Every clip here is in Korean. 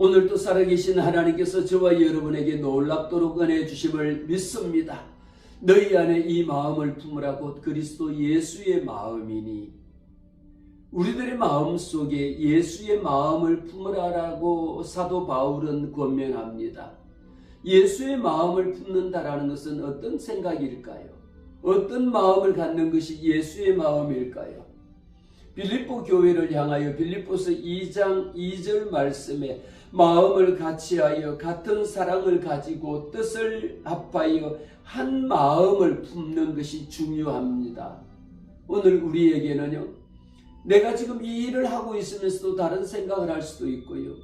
오늘도 살아계신 하나님께서 저와 여러분에게 놀랍도록 은혜 주심을 믿습니다. 너희 안에 이 마음을 품으라 곧 그리스도 예수의 마음이니, 우리들의 마음 속에 예수의 마음을 품으라라고 사도 바울은 권면합니다. 예수의 마음을 품는다라는 것은 어떤 생각일까요? 어떤 마음을 갖는 것이 예수의 마음일까요? 빌립보 교회를 향하여 빌립보서 2장 2절 말씀에 마음을 같이하여 같은 사랑을 가지고 뜻을 합하여 한 마음을 품는 것이 중요합니다. 오늘 우리에게는요, 내가 지금 이 일을 하고 있으면서도 다른 생각을 할 수도 있고요,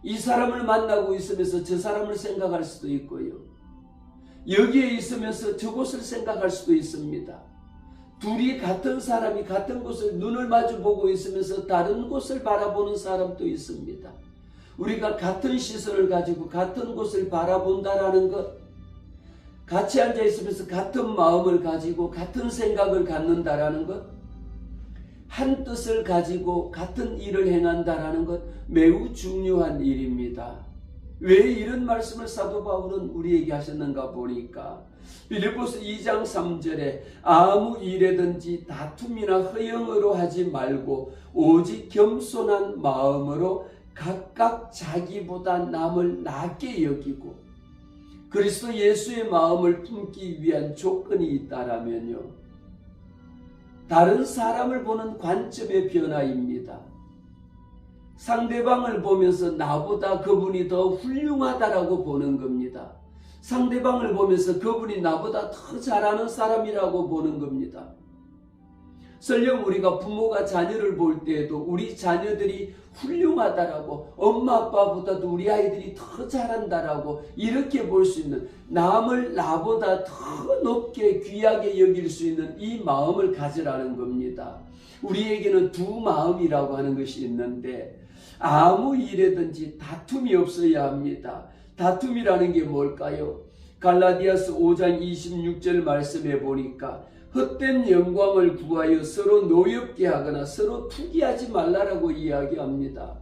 이 사람을 만나고 있으면서 저 사람을 생각할 수도 있고요, 여기에 있으면서 저곳을 생각할 수도 있습니다. 둘이 같은 사람이 같은 곳을 눈을 마주 보고 있으면서 다른 곳을 바라보는 사람도 있습니다. 우리가 같은 시선을 가지고 같은 곳을 바라본다라는 것, 같이 앉아 있으면서 같은 마음을 가지고 같은 생각을 갖는다라는 것, 한 뜻을 가지고 같은 일을 행한다라는 것, 매우 중요한 일입니다. 왜 이런 말씀을 사도 바울은 우리에게 하셨는가 보니까 빌립보서 2장 3절에 아무 일에든지 다툼이나 허영으로 하지 말고 오직 겸손한 마음으로 각각 자기보다 남을 낮게 여기고, 그리스도 예수의 마음을 품기 위한 조건이 있다라면요, 다른 사람을 보는 관점의 변화입니다. 상대방을 보면서 나보다 그분이 더 훌륭하다라고 보는 겁니다. 상대방을 보면서 그분이 나보다 더 잘하는 사람이라고 보는 겁니다. 설령 우리가 부모가 자녀를 볼 때에도 우리 자녀들이 훌륭하다라고, 엄마 아빠보다도 우리 아이들이 더 잘한다라고 이렇게 볼 수 있는, 남을 나보다 더 높게 귀하게 여길 수 있는 이 마음을 가지라는 겁니다. 우리에게는 두 마음이라고 하는 것이 있는데, 아무 일에든지 다툼이 없어야 합니다. 다툼이라는 게 뭘까요? 갈라디아서 5장 26절 말씀에 보니까 헛된 영광을 구하여 서로 노엽게 하거나 서로 투기하지 말라라고 이야기합니다.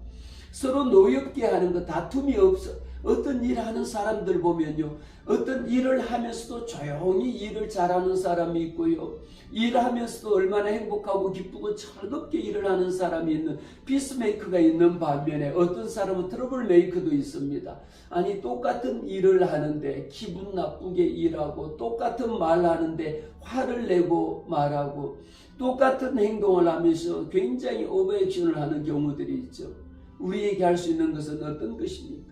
서로 노엽게 하는 것, 다툼이 없어. 어떤 일 하는 사람들 보면요, 어떤 일을 하면서도 조용히 일을 잘하는 사람이 있고요, 일하면서도 얼마나 행복하고 기쁘고 즐겁게 일을 하는 사람이 있는, 피스메이커가 있는 반면에 어떤 사람은 트러블 메이커도 있습니다. 아니, 똑같은 일을 하는데 기분 나쁘게 일하고, 똑같은 말 하는데 화를 내고 말하고, 똑같은 행동을 하면서 굉장히 오버액션을 하는 경우들이 있죠. 우리에게 할 수 있는 것은 어떤 것입니까?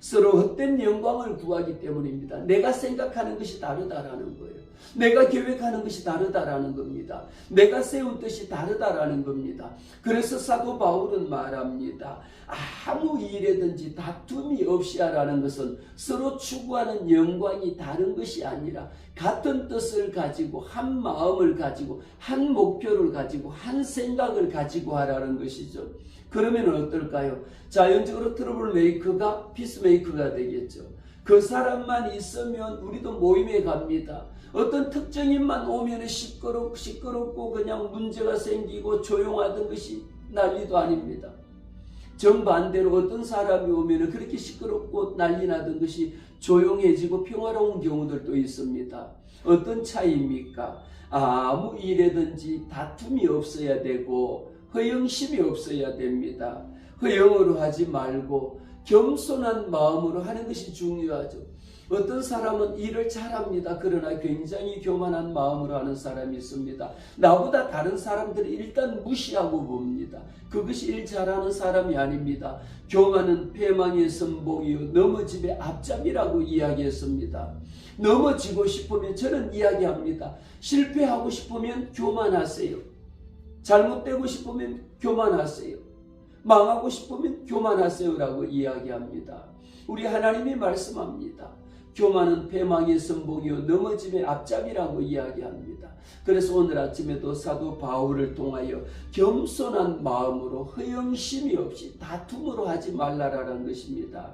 서로 헛된 영광을 구하기 때문입니다. 내가 생각하는 것이 다르다라는 거예요. 내가 계획하는 것이 다르다라는 겁니다. 내가 세운 뜻이 다르다라는 겁니다. 그래서 사도 바울은 말합니다. 아무 일에든지 다툼이 없이 하라는 것은 서로 추구하는 영광이 다른 것이 아니라 같은 뜻을 가지고, 한 마음을 가지고, 한 목표를 가지고, 한 생각을 가지고 하라는 것이죠. 그러면 어떨까요? 자연적으로 트러블 메이커가 피스메이커가 되겠죠. 그 사람만 있으면 우리도 모임에 갑니다. 어떤 특정인만 오면 시끄럽고 그냥 문제가 생기고 조용하던 것이 난리도 아닙니다. 정반대로 어떤 사람이 오면 그렇게 시끄럽고 난리 나던 것이 조용해지고 평화로운 경우들도 있습니다. 어떤 차이입니까? 아무 일에든지 다툼이 없어야 되고 허영심이 없어야 됩니다. 허영으로 하지 말고 겸손한 마음으로 하는 것이 중요하죠. 어떤 사람은 일을 잘합니다. 그러나 굉장히 교만한 마음으로 하는 사람이 있습니다. 나보다 다른 사람들을 일단 무시하고 봅니다. 그것이 일 잘하는 사람이 아닙니다. 교만은 패망의 선봉이요 넘어짐의 앞잡이라고 이야기했습니다. 넘어지고 싶으면, 저는 이야기합니다, 실패하고 싶으면 교만하세요. 잘못되고 싶으면 교만하세요. 망하고 싶으면 교만하세요라고 이야기합니다. 우리 하나님이 말씀합니다. 교만은 패망의 선봉이요 넘어짐의 앞잡이라고 이야기합니다. 그래서 오늘 아침에도 사도 바울을 통하여 겸손한 마음으로 허영심이 없이 다툼으로 하지 말라라는 것입니다.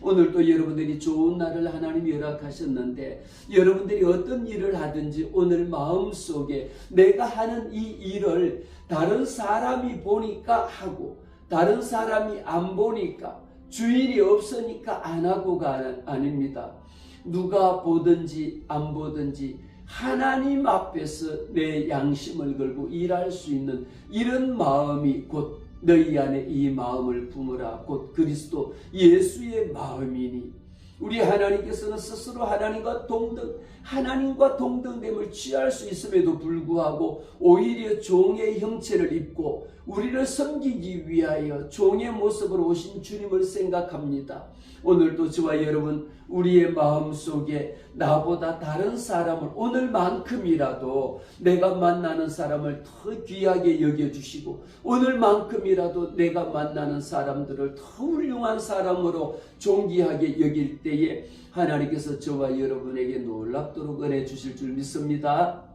오늘도 여러분들이 좋은 날을 하나님이 허락하셨는데, 여러분들이 어떤 일을 하든지 오늘 마음속에 내가 하는 이 일을 다른 사람이 보니까 하고, 다른 사람이 안 보니까, 주인이 없으니까 안 하고가 아닙니다. 누가 보든지 안 보든지 하나님 앞에서 내 양심을 걸고 일할 수 있는 이런 마음이 곧 너희 안에 이 마음을 품으라 곧 그리스도 예수의 마음이니 우리 하나님께서는 스스로 하나님과 동등됨을 취할 수 있음에도 불구하고 오히려 종의 형체를 입고 우리를 섬기기 위하여 종의 모습으로 오신 주님을 생각합니다. 오늘도 저와 여러분 우리의 마음속에 나보다 다른 사람을 오늘만큼이라도 내가 만나는 사람을 더 귀하게 여겨주시고 오늘만큼이라도 내가 만나는 사람들을 더 훌륭한 사람으로 존귀하게 여길 때에 하나님께서 저와 여러분에게 놀랍도록 은혜 주실 줄 믿습니다.